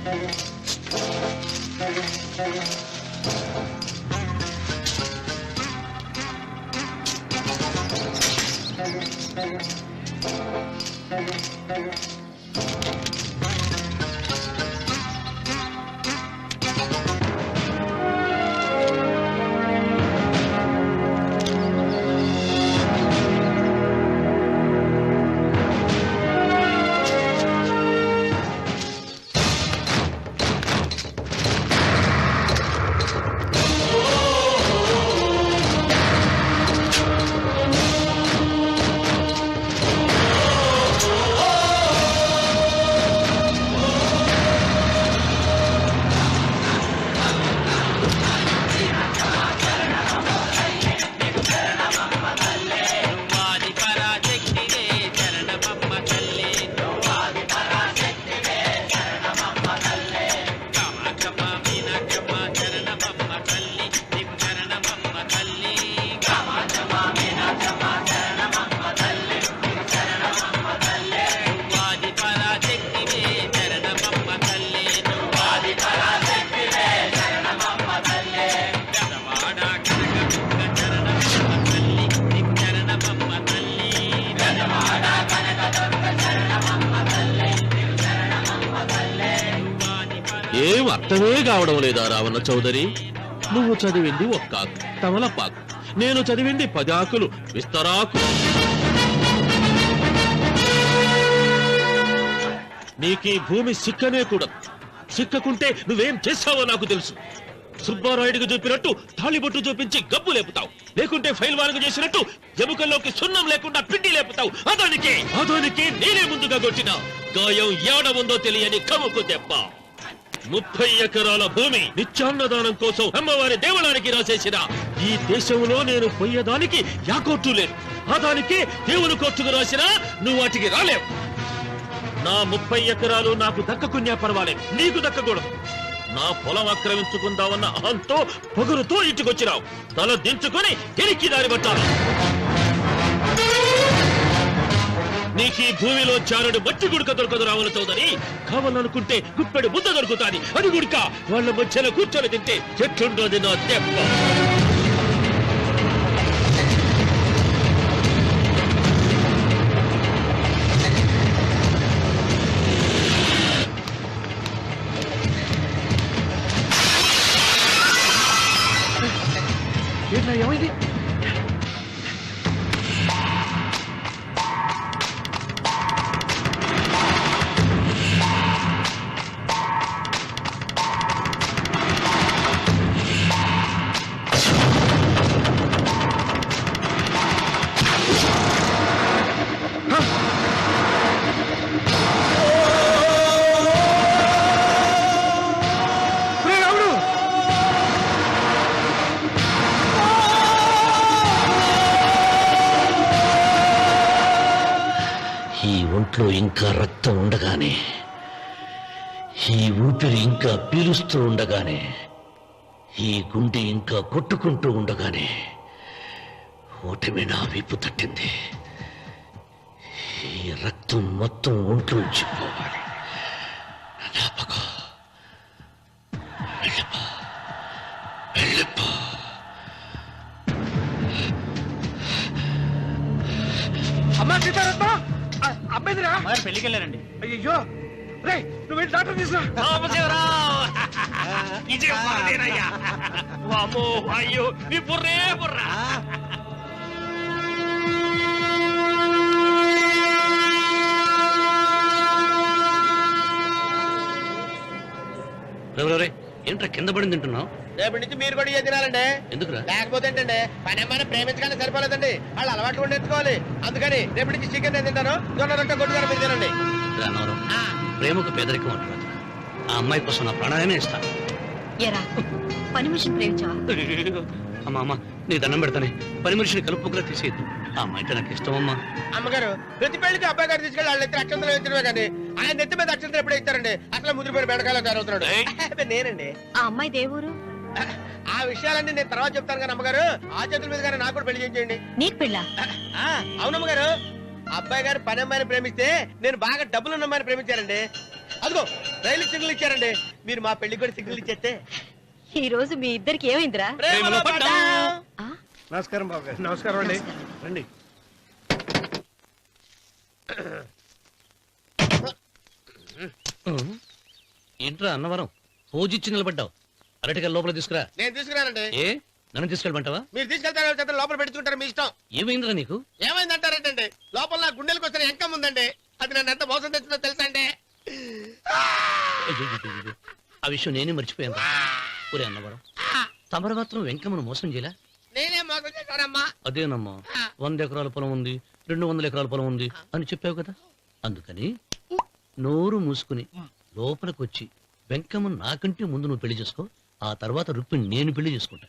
ఏం అర్థమే కావడం లేదా రావణ చౌదరి? నువ్వు చదివింది ఒక్క తమలపాకు, నేను చదివింది 10 ఆకులు విస్తరాకు. నీకీ భూమి సిక్కనే కూడదు. సిక్కకుంటే నువ్వేం చేస్తావో నాకు తెలుసు. సుబ్బారాయుడికి చూపినట్టు తాళిబొట్టు చూపించి గబ్బు లేపుతావు, లేకుంటే ఫైల్ వానకు చేసినట్టు ఎముకల్లోకి సున్నం లేకుండా పిండి లేపుతావు. అదానికి నేనే ముందుగా కొట్టిన గాయం ఏడ ఉందో తెలియని కముకు దెబ్బ. 30 ఎకరాల భూమి నిత్యాన్నదానం కోసం అమ్మవారి దేవాలయానికి రాసేసిన ఈ దేశంలో నేను పోయేదానికి యాకోర్టు లేదు. అదానికి దేవుని కోర్టుకు రాసినా నువ్వు వాటికి రాలేవు. నా 30 ఎకరాలు నాకు దక్కకున్నా పర్వాలేదు, నీకు దక్కకూడదు. నా పొలం ఆక్రమించుకుందామన్న అహంతో పొగరుతో ఇంటికొచ్చినావు. తల దించుకొని తిరిగి దారి పట్టాలి. నీకీ భూమిలో చారుడు మట్టి గుడక దొరకదు రావణ చౌదరి. కావాలనుకుంటే గుప్పెడు ముద్ద దొరుకుతాది. అది గుడక వాళ్ళ మధ్యలో కూర్చొని తింటే చెట్లుండోది నా దెబ్బ. ఏమైంది? ఒంట్లో ఇంకా రక్తం ఉండగానే, ఈ ఊపిరి ఇంకా పీలుస్తూ ఉండగానే, ఈ గుండె ఇంకా కొట్టుకుంటూ ఉండగానే ఓటమి నా వీపు తట్టింది. ఈ రక్తం మొత్తం ఒంట్లోంచి పోవాలి. వెళ్ళిపో. అమ్మా సీతారత్న, అబ్బాయిరా పెళ్లికి వెళ్ళారండి. అయ్యో రే, నువ్వు వెళ్ళి డాక్టర్ తీసుకురా. అయ్యో నీ బుర్రే బుర్రా. ఏంట్రా కింద పడింది తింటున్నావు? రేపటి నుంచి మీరు కూడా తినాలండి. ఎందుకురా? లేకపోతే ఏంటండి, పని అమ్మాయిని ప్రేమించగానే సరిపోలేదండి, వాళ్ళు అలవాట్లు ఉండేసుకోవాలి. అందుకని రేపటి నుంచి చికెన్ నేను తింటాను, జొన్న రొట్టె కొట్టుకొని మీరు తినండి. ప్రేమకు పేదరికం అంటారు. ఆ అమ్మాయి కోసం నా ప్రాణాలనే ఇస్తాను. పని మనిషిని ప్రేమించావా? అమ్మా నీ దండం పెడతానే, పని మనిషిని కలుపుకులా తీసేయద్దు. ఆ అమ్మాయి అంటే నాకు ఇష్టం అమ్మా. అమ్మగారు ప్రతి పెళ్లికి అబ్బాయి గారు తీసుకెళ్ళి వాళ్ళు ఎత్తి అక్షంతలు వేయించడమే కానీ ఆయన నెత్తి మీద అక్షంతలు ఎప్పుడు ఇస్తారండి? అసలు ముదిరిపోయిన బెండకాయలు తయారవుతున్నాడు. నేనండి. ఆ అమ్మాయి దేవురు. ఆ విషయాలన్నీ నేను తర్వాత చెప్తాను కానీ అమ్మగారు, ఆ చేతుల మీద కానీ నాకు కూడా పెళ్లి చేయండి. నీకు పెళ్ళా? అవునమ్మగారు, అబ్బాయి గారు పని అమ్మాయిని ప్రేమిస్తే నేను బాగా డబ్బులు ఉన్న అమ్మాయిని ప్రేమించారండి. అదిగో రైలు సిగ్నల్ ఇచ్చారండి. మీరు మా పెళ్లి కూడా సిగ్నల్ ఇచ్చేస్తే ఈ రోజు మీ ఇద్దరికి ఏమైందిరా? ప్రేమలో పడ్డాం. ఆ? నమస్కారం బాబు గారు. నమస్కారం అండి. రండి. ఏంట్రా అన్నవరం పూజిచ్చి నిలబడ్డావు. అరటిగా లోపల తీసుకురా. నేను తీసుకురానండి. ఏ నన్ను తీసుకెళ్ళమంటావా? మీరు తీసుకెళ్తారు లోపల పెట్టుకుంటారు మీ ఇష్టం. ఏమైందిరా నీకు? ఏమైందంటారేంటండి? లోపల నా గుండెలకు వస్తున్న ఎంకం ఉందండి. అది నన్ను ఎంత మోసం తెచ్చిందో తెలుసా అండి? అయ్యయ్యయ్యయ్యో. ఆ విషయం నేనే మర్చిపోయాను. ఒరే అన్నవరం, తమరు మాత్రం వెంకమ్మను మోసం చేయలే? నేనే మోసం చేశానమ్మా. అదేనమ్మా, 100 ఎకరాల పొలం ఉంది, 200 ఎకరాల పొలం ఉంది అని చెప్పావు కదా. అందుకని నోరు మూసుకుని లోపలికి వచ్చి వెంకమ్మను నాకంటే ముందు నువ్వు పెళ్లి చేసుకో. ఆ తర్వాత రుక్మిణి నేను పెళ్లి చేసుకుంటా.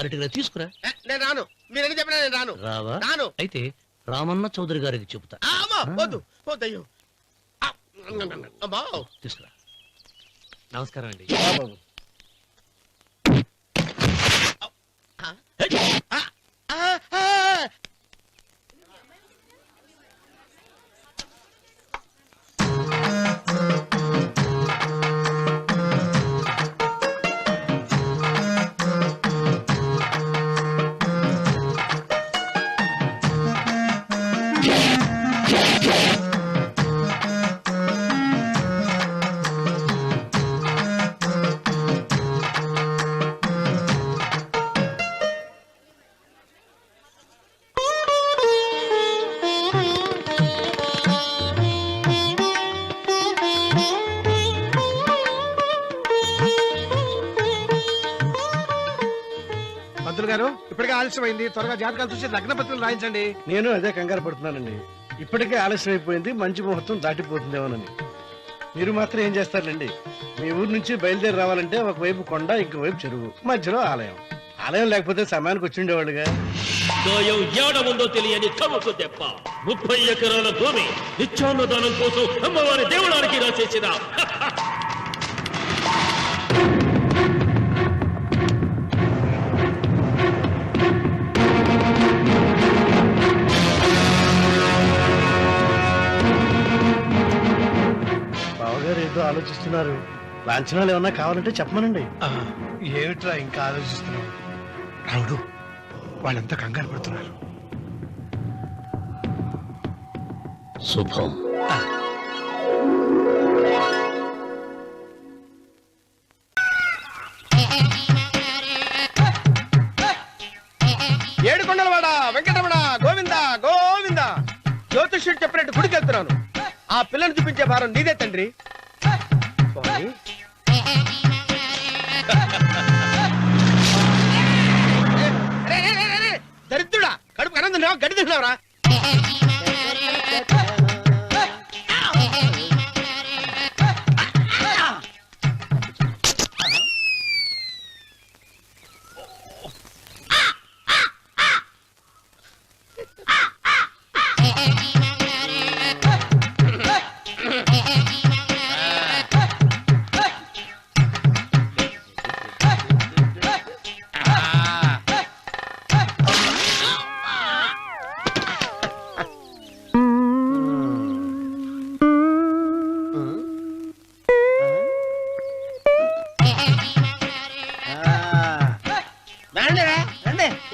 అరటిగా తీసుకురా. నేను రాను. మీరని చెప్పినా నేను రాను. రావా? రాను. అయితే రామన్న చౌదరి గారికి చెబుతా. అమ్మా వద్దు వద్దయ్యో. అమ్మా తీసుకురా. నమస్కారం అండి. బాబు పంతులు గారు, ఇప్పటికే ఆలస్యమైంది. త్వరగా జాతకాలు చూసి లగ్న పత్రికలు రాయించండి. నేను అదే కంగారు పడుతున్నానండి. ఇప్పటికే ఆలస్యం అయిపోయింది, మంచి ముహూర్తం దాటిపోతుందేమోనని. మీరు మాత్రం ఏం చేస్తారండి? మీ ఊరు నుంచి బయలుదేరి రావాలంటే ఒకవైపు కొండ, ఇంకోవైపు చెరువు, మధ్యలో ఆలయం. ఆలయం లేకపోతే సమయానికి వచ్చి ఉండేవాళ్ళుగా. గాయం ఏడ ఉందో తెలియని కవుకు దెబ్బ. 30 ఎకరాల భూమి నిత్యాన్నదానం కోసం అమ్మవారి దేవుడానికి రాసేసిన బావగారు ఏదో ఆలోచిస్తున్నారు. లాంఛనాలు ఏమన్నా కావాలంటే చెప్పమనండి. ఏమిట్రా ఇంకా ఆలోచిస్తున్నావు? రావుడు, వాళ్ళంతా కంగారు పడుతున్నారు. శుభం. ఏడుకొండలవాడ వెంకటరమణ గోవింద గోవింద. జ్యోతిష్యుడు చెప్పినట్టు గుడికి వెళ్తున్నాను. ఆ పిల్లని చూపించే భారం నీదే తండ్రి. స్వామి. రే, రే, రే, రే, రే. దరిద్రుడా, కడుపు అన్నం తిన్నావా, గడ్డి తిన్నావరా?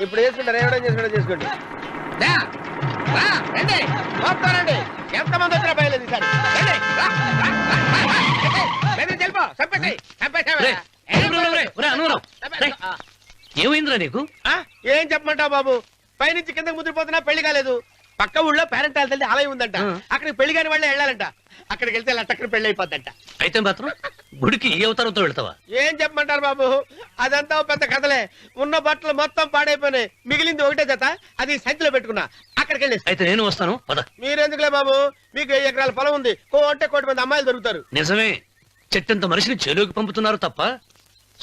ఇప్పుడు వేసుకుంటారు, ఏమడం చేసుకోండి చేసుకోండి. రండి వస్తానండి. ఎంతమంది వచ్చినా బయలుదేరి ఈసారి. రండి, రా, రా, రా, రా, రా. రండి, వెళ్ళిపో. చంపేసేయ్, చంపేసేయ్. ఒరే, ఒరే, అన్నవరం, రేయ్, ఏమైందిరా నీకు? ఏం చెప్పమంటావు బాబు? పైనుంచి కిందకి ముద్రపోతున్నా పెళ్లి కాలేదు. పక్క ఊళ్ళో పేరెంట్ తల్లి ఆలయం ఉందంట. అక్కడికి పెళ్లి కాని వాళ్ళే వెళ్ళాలంట. అక్కడికి వెళ్తే లట్టక్కన పెళ్లి అయిపోద్దంట. అయితే మాత్రం గుడికి ఏ అవతారంతో వెళ్తావా? ఏం చెప్పమంటారు బాబు? అదంతా ఓ పెద్ద కథలే. ఉన్న బట్టలు మొత్తం పాడైపోయినాయి. మిగిలింది ఒకటే జత, అది సంచిలో పెట్టుకున్నా. అక్కడికి వెళ్ళి అయితే నేను వస్తాను, పద. మీరెందుకులే బాబు, మీకు 1 ఎకరాల పొలం ఉంది. అంటే 1 కోటి మంది అమ్మాయిలు దొరుకుతారు. నిజమే, చెట్టంత మనిషిని చెరువుకి పంపుతున్నారు తప్ప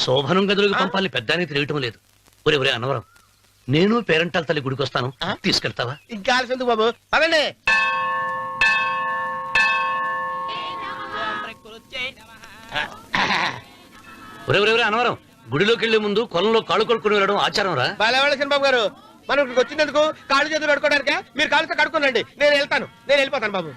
శోభనం గదులకు పంపాలని పెద్దానికి తెలియటం లేదు. ఒరే ఒరే అన్నవరం, నేను పేరంటాల తల్లి గుడికి వస్తాను, తీసుకెళ్తావా? ఇంకా ఆలస్యం ఎందుకు బాబు, పదండి. ఒరే ఒరే ఒరే అన్నవరం, గుడిలోకి వెళ్లే ముందు కొలంలో కాళ్ళు కొడుకుని వెళ్ళడం ఆచారం రా. బాలేవాళ్ళ బాబు గారు, మనం ఇక్కడికి వచ్చినందుకు కాళ్ళు చేతులు కడుక్కోవడానిక? మీరు కాళ్ళతో కడుక్కోనండి, నేను వెళ్తాను. నేను వెళ్ళిపోతాను బాబు.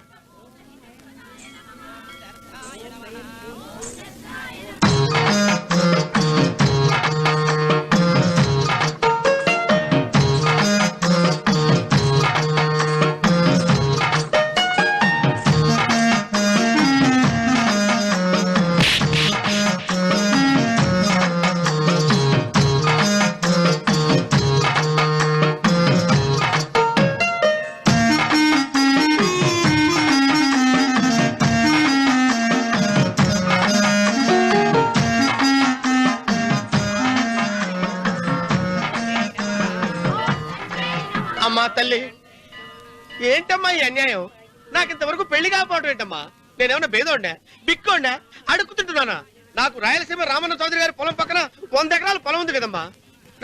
తల్లి. ఏంటమ్మా ఈ అన్యాయం? నాకు ఇంతవరకు పెళ్లి కాకపోవడం ఏంటమ్మా? నేనేమన్నా బేదోండా, బిక్కోండా, అడుగుతుంటున్నానా? నాకు రాయలసీమ రామన్న చౌదరి గారి పొలం పక్కన 100 ఎకరాల పొలం ఉంది కదమ్మా.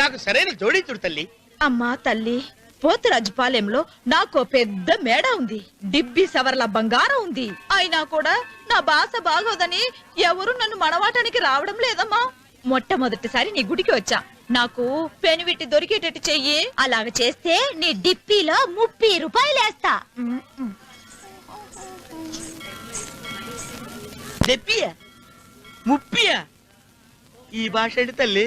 నాకు సరైన జోడీ చూడు తల్లి. అమ్మా తల్లి, పోతురాజుపాలెంలో నాకు పెద్ద మేడ ఉంది, డిబ్బి సవర్ల బంగారం ఉంది. అయినా కూడా నా భాష బాగోదని ఎవరు నన్ను మనవాటానికి రావడం లేదమ్మా. మొట్టమొదటిసారి నీ గుడికి వచ్చా. నాకు పెనువిట్టి దొరికేటట్టు చెయ్యి. అలాగ చేస్తే నీ డిప్పిలో 30 రూపాయలు వేస్తా. చెప్పియా ముప్పియా? ఈ భాష ఏంటి తల్లి?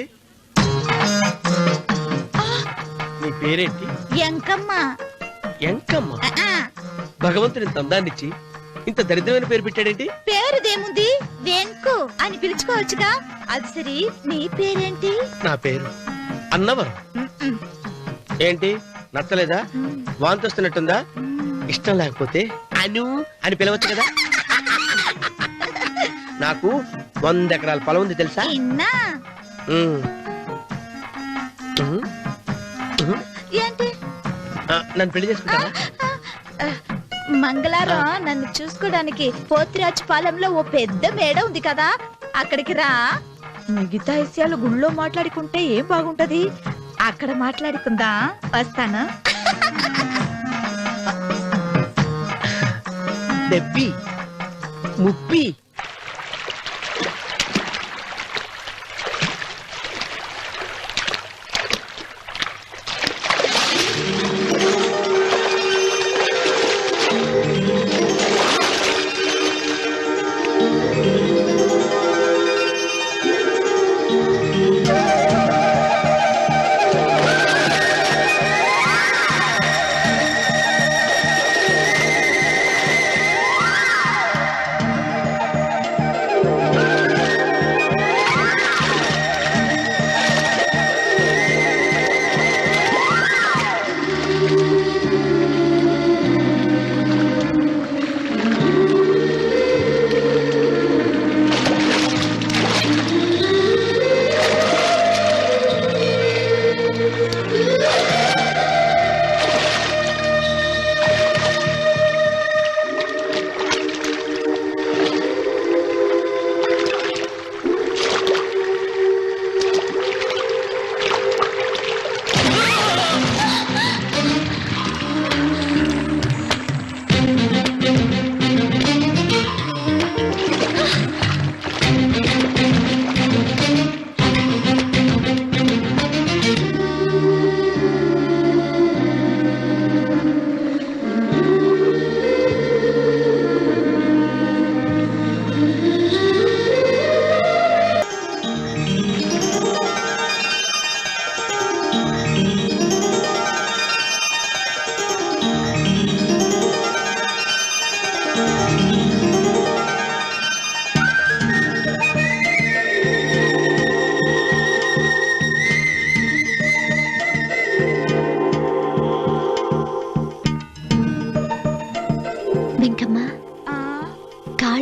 నీ పేరేంటి? ఎంకమ్మ. ఎంకమ్మ? భగవంతుని ఇంత అందాన్నిచ్చి ఇంత దరిద్రమైన పేరు పెట్టాడేంటి? పేరుదేముంది, వెంకు అని పిలుచుకోవచ్చుగా. అది సరి, నీ పేరేంటి? నా పేరు అన్నవరం. ఏంటి నచ్చలేదా? వాంతి వస్తున్నట్టుందా? ఇష్టం లేకపోతే అను అని పిలవచ్చు కదా. నాకు 100 ఎకరాల పొలం ఉంది తెలుసా? ఇన్నా. ఏంటి? నన్ను పెళ్లి చేసుకుంటావా? మంగళారం నన్ను చూసుకోవడానికి పోతిరాజు పాలెంలో ఓ పెద్ద మేడ ఉంది కదా, అక్కడికి రా. మిగతా విషయాలు గుళ్ళో మాట్లాడుకుంటే ఏం బాగుంటది, అక్కడ మాట్లాడుకుందా. వస్తాను. డెబ్బి ముప్పి.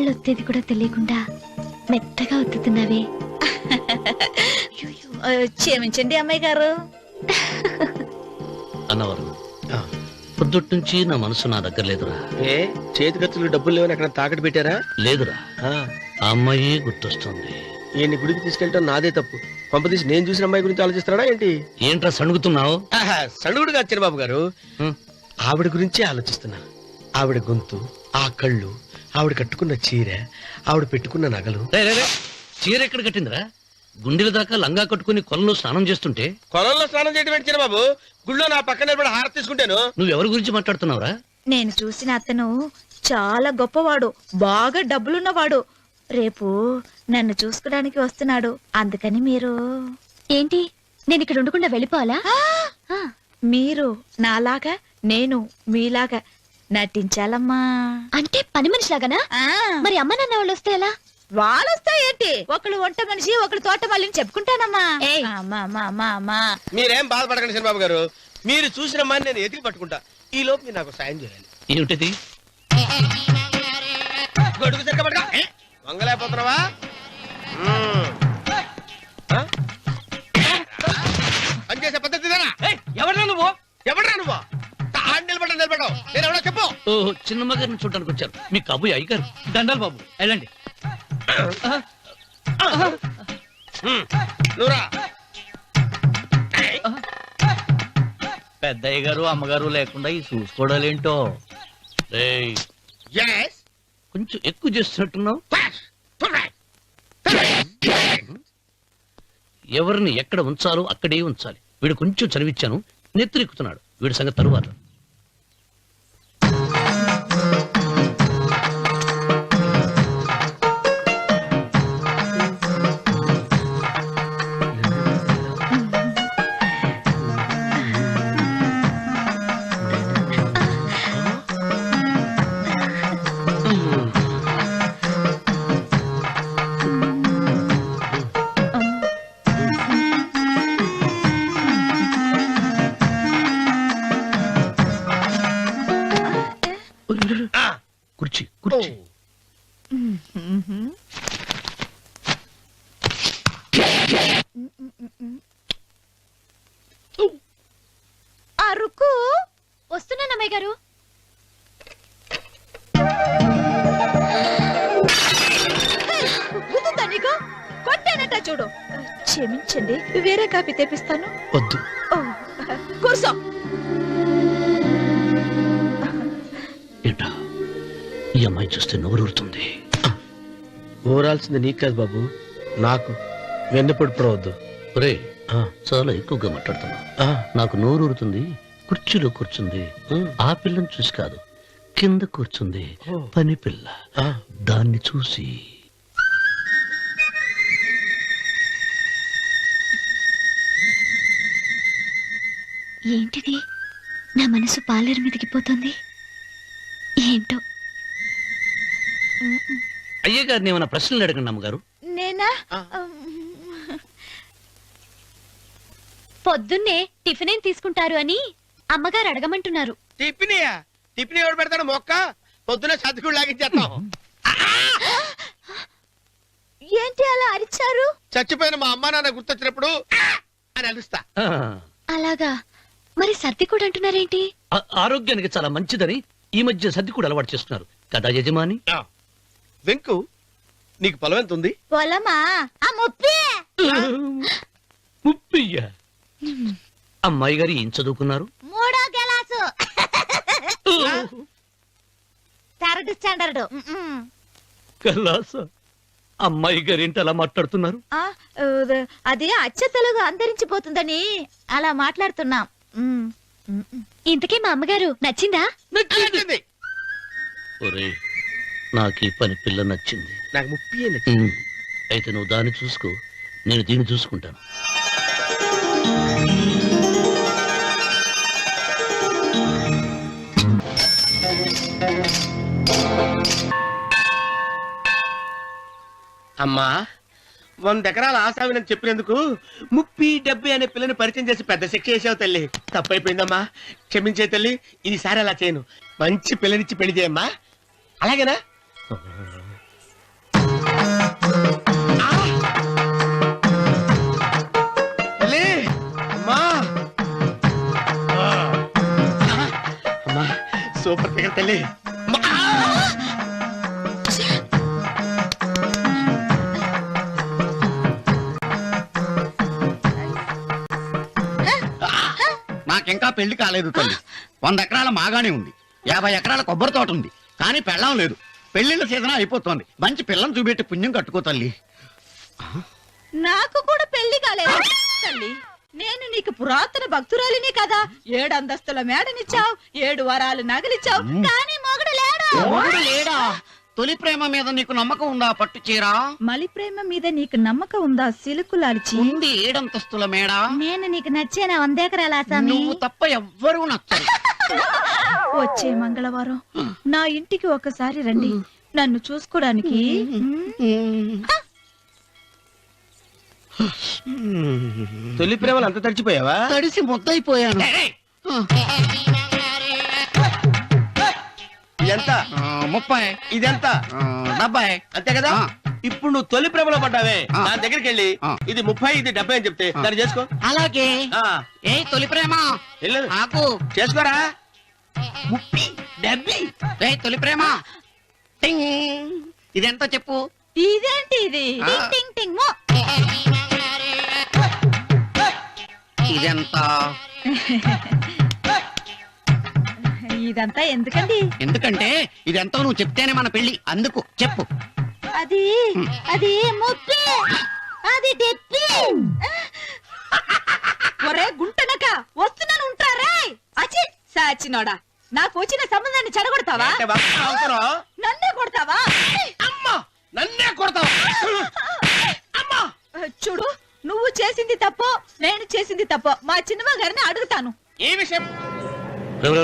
వచ్చేది కూడా తెలియకుండా మెత్తగా ఒత్తుతున్నావే. క్షమించండి అమ్మాయి గారు. అన్నవరం పొద్దుటి నుంచి నా మనసు నా దగ్గర లేదురా. ఏ చేతి ఖర్చులు డబ్బులు లేవని అక్కడ తాకట్టు పెట్టారా? లేదురా, ఆ అమ్మాయి గుర్తొస్తుంది. ఈయన్ని గుడికి తీసుకెళ్ళటం నాదే తప్పు. పంపదీసి నేను చూసిన అమ్మాయి గురించి ఆలోచిస్తున్నాడా ఏంటి? ఏంట్రా సణుగుతున్నావు? సణుగుడు కాదు చిరబాబు గారు, ఆవిడ గురించి ఆలోచిస్తున్నా. ఆవిడ గొంతు, ఆ కళ్ళు, ఆవిడ కట్టుకున్న చీర, ఆవిడ పెట్టుకున్న నగలు. చీర ఎక్కడ కట్టిందిరా? గుండెల దాకా లంగా కట్టుకుని కొలంలో స్నానం చేస్తుంటే. కొలంలో స్నానం చేయడం ఏంటి చిరబాబు? గుళ్ళో నా పక్కన హారతి తీసుకుంటాను. నువ్వెవరి గురించి మాట్లాడుతున్నావురా? నేను చూసిన అతను చాలా గొప్పవాడు, బాగా డబ్బులున్నవాడు. రేపు నన్ను చూసుకోడానికి వస్తున్నాడు. అందుకని మీరు ఏంటి, నేను ఇక్కడ ఉండకుండా వెళ్ళిపోవాలా? మీరు నాలాగా, నేను మీలాగా నటించాలమ్మా. అంటే పని మనిషిలాగానా? మరి అమ్మ నాన్న వాళ్ళు వస్తే ఎలా? వాళ్ళు వస్తాయేంటి? ఒకళ్ళు వంట మనిషి, ఒకళ్ళు తోట మళ్ళీ చెప్పుకుంటానమ్మా. మీరేం బాధపడకండి చంద్రబాబు గారు, మీరు చూసిన అమ్మాయిని నేను ఎతికి పట్టుకుంటా. ఈ లోపు మీరు నాకు సాయం చేయాలి. ఏమిటది? గొడుగు చెక్కబడగా వంగలేకపోతున్నావా? పనిచేసే పద్ధతి ఎవడరా నువ్వు? ఎవడరా నువ్వు? ఓ చిన్నమ్మ గారిని చూడడానికి వచ్చారు మీ కాబోయే అయ్యగారు. దండాలు బాబు, వెళ్ళండి. నువ్వురా. పెద్దయ్య గారు అమ్మగారు లేకుండా ఈ చూసుకోవడాలేంటో. రేయ్, Yes. కొంచెం ఎక్కువ చేస్తున్నట్టున్నావు. ఎవరిని ఎక్కడ ఉంచాలో అక్కడే ఉంచాలి. వీడు కొంచెం చదివిచ్చాను, నెత్తిరెక్కుతున్నాడు. వీడి సంగతి తరువాత. కుర్చీ కుర్చీ. అరుకు వస్తున్నాను అమ్మాయి గారు. గుద్దుతా నీకు? కొట్టానట చూడు. క్షమించండి, వేరే కాపీ తెప్పిస్తాను. వద్దు. ఓ, కూర్చో. ఏంటా ఈ అమ్మాయి చూస్తే నోరూరుతుంది. ఊరాల్సింది నీకు కాదు బాబు, నాకు. వెన్నపడి పడవద్దు. రే, చాలా ఎక్కువగా మాట్లాడుతున్నా. నాకు నోరూరుతుంది. కుర్చీలో కూర్చుంది. ఆ పిల్లని చూసి కాదు, కింద కూర్చుంది పని పిల్ల. దాన్ని చూసి ఏంటిది? నా మనసు పాలేరు మీదకి పోతుంది. ఏంటో. అయ్య గారిని ఏమైనా ప్రశ్నలు అడగండి అమ్మగారు. నేనా? పొద్దున్నే టిఫిన్ ఏం తీసుకుంటారు అని అమ్మగారు అడగమంటున్నారు. టిఫినియా? టిఫిన్ ఎవడు పెడతాడు మొక్క? పొద్దున సర్దుకుడు లాగించేస్తాం. ఏంటి అలా అరిచారు? చచ్చిపోయిన మా అమ్మ నాన్న గుర్తొచ్చినప్పుడు అని అలుస్తా. అలాగా? మరి సర్ది కూడా అంటున్నారేంటి? ఆరోగ్యానికి చాలా మంచిదని ఈ మధ్య సర్ది కూడా అలవాటు చేస్తున్నారు కదా యజమాని. వెంకు, నీకు పొలం ఎంత ఉంది? పొలమా? ఆ ముప్పి. ముప్పయ్య. అమ్మాయి గారు ఏం చదువుకున్నారు? 3వ క్లాసు, 3rd స్టాండర్డ్. కలాస. అమ్మాయి గారు ఏంటి అలా మాట్లాడుతున్నారు? అది అచ్చ తెలుగు అంతరించిపోతుందని అలా మాట్లాడుతున్నాం. ఇంతకీ మా అమ్మగారు నచ్చిందా? నచ్చింది. ఒరే, నాకు ఈ పని పిల్ల నచ్చింది. నాకు 30 అయితే నువ్వు దాన్ని చూసుకో, నేను దీన్ని చూసుకుంటాను. అమ్మా, 100 ఎకరాల ఆసావినని చెప్పినందుకు 30-70 అనే పిల్లని పరిచయం చేసి పెద్ద శిక్ష చేసావు తల్లి. తప్పైపోయిందమ్మా, క్షమించే తల్లి. ఈసారి అలా చేయను. మంచి పిల్లనిచ్చి పెళ్లి చేయమ్మా. అలాగేనా? తల్లి, అమ్మా. అమ్మా, సూపర్ ఫిగర్ తల్లి. నాకింకా పెళ్లి కాలేదు తల్లి. 100 ఎకరాల మాగానే ఉంది, 50 ఎకరాల కొబ్బరి తోట ఉంది, కానీ పెళ్ళం లేదు. పెళ్లిళ్ళ సీజన్ అయిపోతుంది. మంచి పిల్లని చూపెట్టి పుణ్యం కట్టుకో తల్లి. నాకు కూడా పెళ్లి కాలేదు తల్లి. నేను నీకు పురాతన భక్తురాలిని కదా. 7 అంతస్తుల మేడనిచ్చావు, 7 వరాలు నగలిచ్చావు, కానీ మొగుడు లేడు. మొగుడు లేడా? తొలి ప్రేమ మీద నీకు నమ్మకం ఉందా? పట్టు చీరా. మలి ప్రేమ మీద నీకు నమ్మకం ఉందా? సిలుకులాల్చి ఉంది 7 అంతస్తుల మేడ. నేను నీకు నచ్చేనా 100 ఎకరాల ఆసామి? నువ్వు తప్ప ఎవ్వరూ నచ్చరు. వచ్చే మంగళవారం నా ఇంటికి ఒకసారి రండి, నన్ను చూసుకోడానికి. తొలి ప్రేమలు అంత తడిచిపోయావా? తడిసి ముద్దయిపోయాను. ఎంత? 30. ఇదెంత? 70. అంతే కదా. ఇప్పుడు నువ్వు తొలి ప్రేమలో పడ్డావే, నా దగ్గరికి వెళ్ళి ఇది 30 ఇది 70 అని చెప్తే దాన్ని చేసుకో. అలాగే. ఆ, ఏ తొలి ప్రేమ వెళ్ళు. ఆకు. చేసుకోరా. ముప్పి డెబ్బి రే తొలి ప్రేమ టింగ్ ఇదెంతో చెప్పు ఇదేంటి ఇది ఆ. టింగ్ టింగ్ టింగ్ మో. ఇదెంత ఇదంతా ఎందుకండి? ఎందుకంటే ఇదెంతో నువ్వు చెప్తేనే మన పెళ్లి అందుకు చెప్పు అది అది ముప్పి, అది డెప్పి. ఒరే గుంటనక వస్తున్నాను ఉంటారా? అచి సాచినోడా, నాకు వచ్చిన సంబంధాన్ని చెడగొడతావా? అంటే బాగా అవసరం. నన్నే కొడతావా? అమ్మా నన్నే కొడతావు. అమ్మా చూడు, నువ్వు చేసింది తప్పో నేను చేసింది తప్పో మా చిన్నమ్మ గారిని అడుగుతాను. ఈ విషయం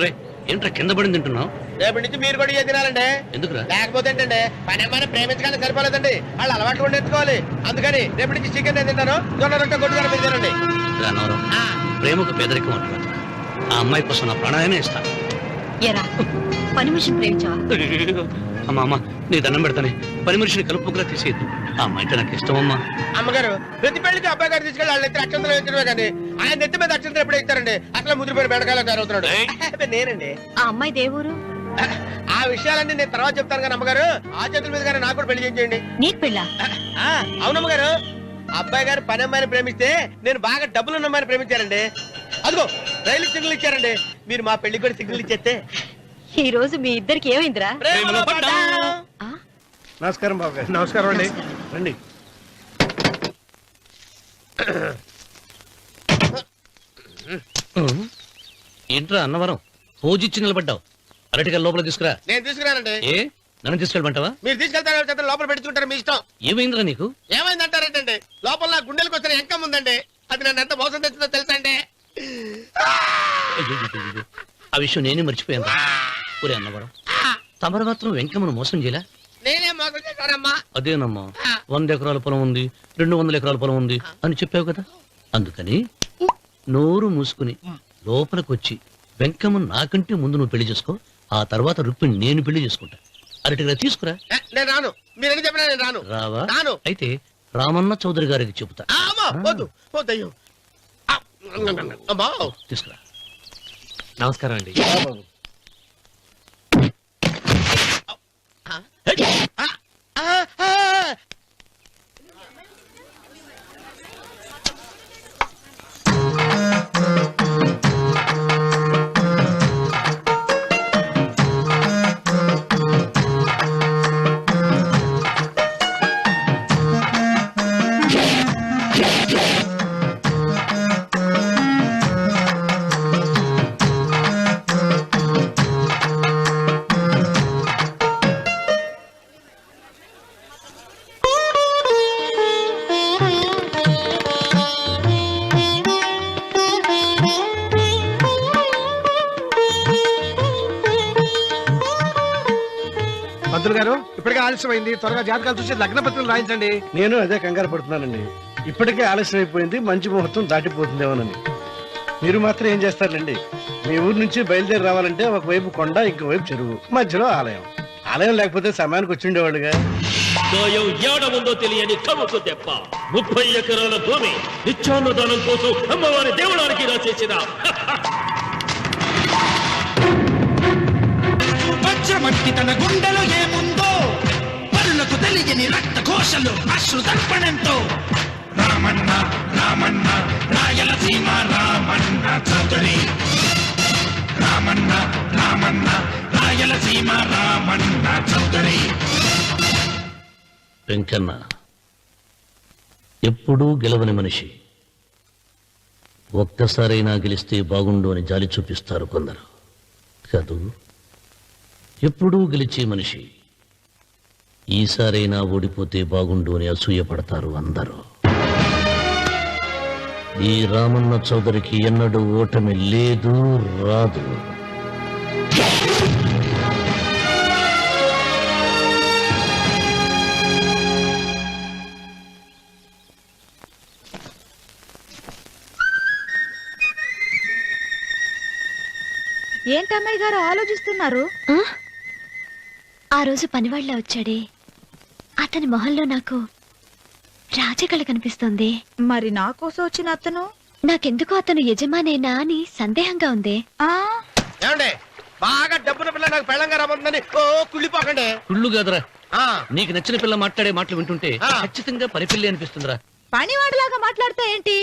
రే ఏంట్రా కింద పడింది తింటున్నావు? రేపటి నుంచి మీరు కూడా ఇదే తినాలండి. ఎందుకురా? లేకపోతే ఏంటంటే పని అమ్మాయిని ప్రేమించగానే సరిపోలేదండి, వాళ్ళు అలవాటు కూడా నేర్చుకోవాలి. అందుకని రేపటి నుంచి చికెన్ నేను తింటాను, జొన్న రొట్టె కొట్టుకొని మీరు తినండి. రా అన్నవరం, ప్రేమకు పేదరికం అంటున్నారు. ఆ అమ్మాయి కోసం నా ప్రాణాయనే ఇస్తాను. ఎరా పని మనిషిని ప్రేమించావా? అమ్మా అమ్మా నీ దండం పెడతానే, పని మనిషిని కలుపుకులా తీసేయద్దు. ఆ అమ్మాయి అంటే నాకు ఇష్టం అమ్మా. అమ్మగారు ప్రతి పెళ్లికి అబ్బాయి గారు తీసుకెళ్ళి వాళ్ళ ఎత్తి అక్షంతలు వేయించడమే కానీ ఆయన ఎత్తి మీద అక్షంతలు ఎప్పుడు ఇస్తారండి? అసలు ముద్రపోయిన బెడకాయలు తయారవుతున్నాడు. అబ్బే, నేనండి. ఆ అమ్మాయి దేవురు ఆ విషయాలన్నీ నేను తర్వాత చెప్తాను కానీ అమ్మగారు ఆ చేతుల మీద కానీ నాకు కూడా పెళ్లి చేయండి. నీకు పెళ్ళా? అవునమ్మగారు, అబ్బాయి గారు పని అమ్మాయిని ప్రేమిస్తే నేను బాగా డబ్బులు ఉన్న అమ్మాయిని ప్రేమించారండి. అదిగో రైలు సిగ్నల్ ఇచ్చారండి. మీరు మా పెళ్లి కూడా సిగ్నల్ ఇచ్చేస్తే ఈ రోజు మీ ఇద్దరికి ఏమైందిరా? ప్రేమలో పడ్డాం. నమస్కారం బాబు గారు. నమస్కారం అండి. రండి. ఏంట్రా అన్నవరం పూజిచ్చి నిలబడ్డావు? అరటిగా లోపల తీసుకురా. నేను తీసుకురానండి. ఏ నన్ను తీసుకెళ్ళమంటావా? మీరు తీసుకెళ్తారు చేత లోపల పెట్టుకుంటారు, మీ ఇష్టం. ఏమైందిరా నీకు? ఏమైందంటారేంటండి? లోపల నా గుండెలకు వచ్చిన ఎంకం ఉందండి, అది నన్ను ఎంత మోసం తెచ్చిందో తెలుసా అండి? అయ్యో, ఆ విషయం నేనే మర్చిపోయాను. ఒరే అన్నవరం, తమరు మాత్రం వెంకమ్మను మోసం చేయలే? నేనే మోసం చేశానమ్మా. అదేనమ్మా, 100 ఎకరాల పొలం ఉంది, 200 ఎకరాల పొలం ఉంది అని చెప్పావు కదా. అందుకని నోరు మూసుకుని లోపలికొచ్చి వెంకమ్మ నాకంటే ముందు నువ్వు పెళ్లి చేసుకో, ఆ తర్వాత రుక్మిణి నేను పెళ్లి చేసుకుంటా. అరటిగా తీసుకురా. నేను రాను, మీరని చెప్పినా నేను రాను. రావా? రాను. అయితే రామన్న చౌదరి గారికి చెబుతా. అమ్మా వద్దు వద్దయ్యో. అమ్మా తీసుకురా. నమస్కారం అండి. రా బాబు. పంతులు గారు ఇప్పటికే ఆలస్యమైంది, త్వరగా జాతకాలు చూసి లగ్న పత్రికలు రాయించండి. నేను అదే కంగారు పడుతున్నానండి. ఇప్పటికే ఆలస్యం అయిపోయింది, మంచి ముహూర్తం దాటిపోతుందేమోనని. మీరు మాత్రం ఏం చేస్తారండి? మీ ఊరు నుంచి బయలుదేరి రావాలంటే ఒకవైపు కొండ, ఇంకోవైపు చెరువు, మధ్యలో ఆలయం. ఆలయం లేకపోతే సమయానికి వచ్చి ఉండేవాళ్ళుగా. దోయం ఏడముందో తెలియని కవుకు దెబ్బ. 30 ఎకరాల భూమి నిత్యాన్నదానం కోసం అమ్మవారి దేవుడానికి రాసేసిన పచ్చమట్టి తన గుండెలో ఏముందో పరులకు తెలియని రక్త ఘోషలు అశ్రు తర్పణంతో రామన్న రామన్న రాయలసీమ రామన్న చౌదరి రామన్న రామన్న రాయలసీమ రామన్న చౌదరి. వెంకన్న ఎప్పుడూ గెలవని మనిషి. ఒక్కసారైనా గెలిస్తే బాగుండు అని జాలి చూపిస్తారు కొందరు కాదు. ఎప్పుడూ గెలిచే మనిషి ఈసారైనా ఓడిపోతే బాగుండు అని అసూయపడతారు అందరూ. ఈ రామన్న చౌదరికి ఎన్నడూ ఓటమి లేదు, రాదు. ఏంటమ్మాయి గారు ఆలోచిస్తున్నారు? ఆ రోజు పనివాళ్ళ వచ్చాడే, అతని మొహంలో నాకు రాజకళ కనిపిస్తోంది. మరి నా కోసం వచ్చిన అతను? నాకెందుకో అతను యజమానేనా అని సందేహంగా ఉంది. ఆ ఏమండి బాగా డబ్బున పిల్ల నాకు పెళ్ళంగా రాబోతుందని ఓ కుళ్ళిపోకండి. కుళ్ళు కాదురా, ఆ, నీకు నచ్చిన పిల్ల మాట్లాడే మాటలు వింటుంటే ఆ. ఖచ్చితంగా పరిపిల్లి అనిపిస్తుందిరా. పనివాడిలాగా మాట్లాడతా ఏంటి?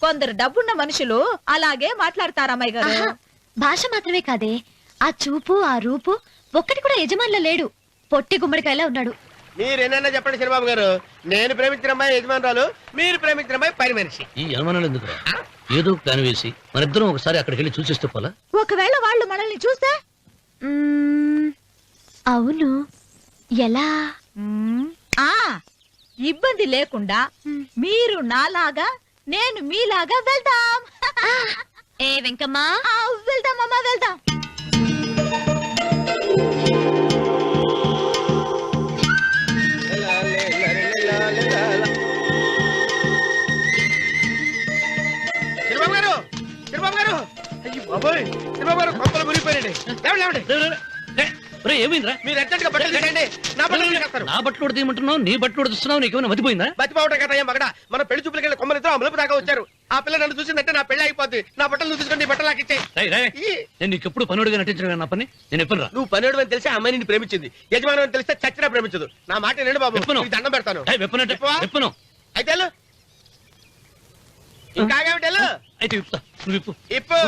కొందరు డబ్బున్న మనుషులు అలాగే మాట్లాడతారు అమ్మాయి గారు. ఆహా, భాష మాత్రమే కాదే, ఆ చూపు ఆ రూపు ఒక్కటి కూడా యజమానిలో లేడు. పొట్టి గుమ్మడికాయలా ఉన్నాడు. మీరేనన్నా చెప్పండి చిరబాబు గారు. నేను ప్రేమించిన అమ్మాయి యజమానురాలు, మీరు ప్రేమించిన అమ్మాయి పని మనిషి. ఈ అనుమానాలు ఎందుకురా? ఏదో ప్లాన్ వేసి మనిద్దరం ఒకసారి అక్కడికి వెళ్ళి చూసేస్తే పోలా? ఒకవేళ వాళ్ళు మనల్ని చూస్తే మ్మ్, అవును, ఎలా? ఆ ఇబ్బంది లేకుండా మీరు నాలాగా నేను మీలాగా వెళ్దాం. ఏ వెంకమ్మా, ఆ, వెళ్దాం అమ్మా, వెళ్దాం. చిరబాబు గారు, చిరబాబు గారు, అయ్యో బాబోయ్, చిరబాబు గారు కొంపలు మునిగిపోయారండి. లేవండి, లేవండి. రే, రే, రే. రే, రే, ఏమైందిరా? మీరు అర్జెంట్ గా బట్టలు తీసేయండి. నా బట్టలు తీసేస్తారు. నా బట్టలు ఉడతీయమంటున్నావు, నీ బట్టలు ఉడుతున్నావు, నీకేమైనా మతిపోయిందా? బతిపావటం కదా ఏం మగడ. మన పెళ్లి చూపులకి వెళ్ళి కొమ్మలితో అమలుపు దాకా వచ్చారు. ఆ పిల్ల నన్ను చూసిందంటే నా పెళ్లి అయిపోద్ది. నా బట్టలు నువ్వు తీసుకొని నీ బట్టలు నాకు ఇచ్చేయి. రేయ్, రేయ్, నేను నీకు ఎప్పుడు పనుడిగా నటించడం నా పని. నేను ఎప్పుడు రా? నువ్వు పనివాడు అని తెలిసి ఆ అమ్మాయి నిన్ను ప్రేమించింది. యజమాని అని తెలిస్తే చచ్చినా ప్రేమించదు. నా మాట నేను బాబు, విప్పను. నీకు దండం పెడతాను. వెప్పనంటే విప్పవా? వెప్పను. అయితే వెళ్ళు. ఇంకా ఆగేమిటి వెళ్ళు. అయితే విప్పుతా, నువ్వు విప్పు. ఇప్పు.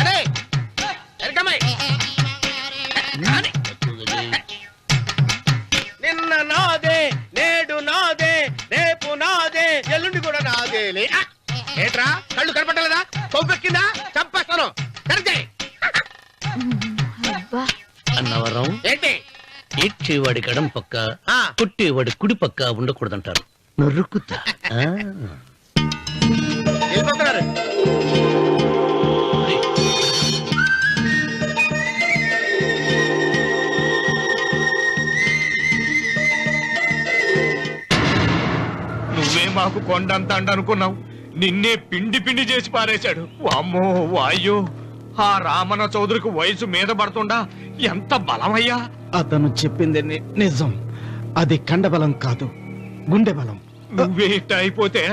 అరే ఎరకమ్మాయి. నిన్న నాదే, నేడు నాదే, రేపు నాదే, ఎల్లుండి కూడా నాదేలే. ఆ! ఏట్రా కళ్ళు కనపట్టలేదా? కొవ్వెక్కిందా? చంపేస్తాను. కరెక్టే. అబ్బా, అన్నవరం, ఏంటి? ఏడ్చేవాడి కడం పక్క, ఆ. కొట్టేవాడి కుడి పక్క ఉండకూడదంటారు. నరుక్కుతా. ఆ. వెళ్ళిపోతున్నారు. నువ్వే మాకు కొండంత అండ అనుకున్నావు, నిన్నే పిండి పిండి చేసి పారేశాడు. వామ్మో వాయు, ఆ రామన్న చౌదరికి వయసు మీద పడుతుండా ఎంత బలమయ్యా. అతను చెప్పింది నిజం. అది కండబలం కాదు, గుండె బలం. నువ్వే ఇట్ట అయిపోతే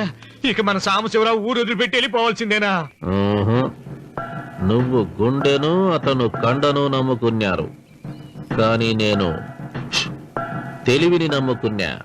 ఇక మన సాంబశివరావు ఊరు వదిలిపెట్టి వెళ్ళిపోవాల్సిందేనా? నువ్వు గుండెను అతను కండను నమ్ముకున్నారు, కానీ నేను తెలివిని నమ్ముకున్నా.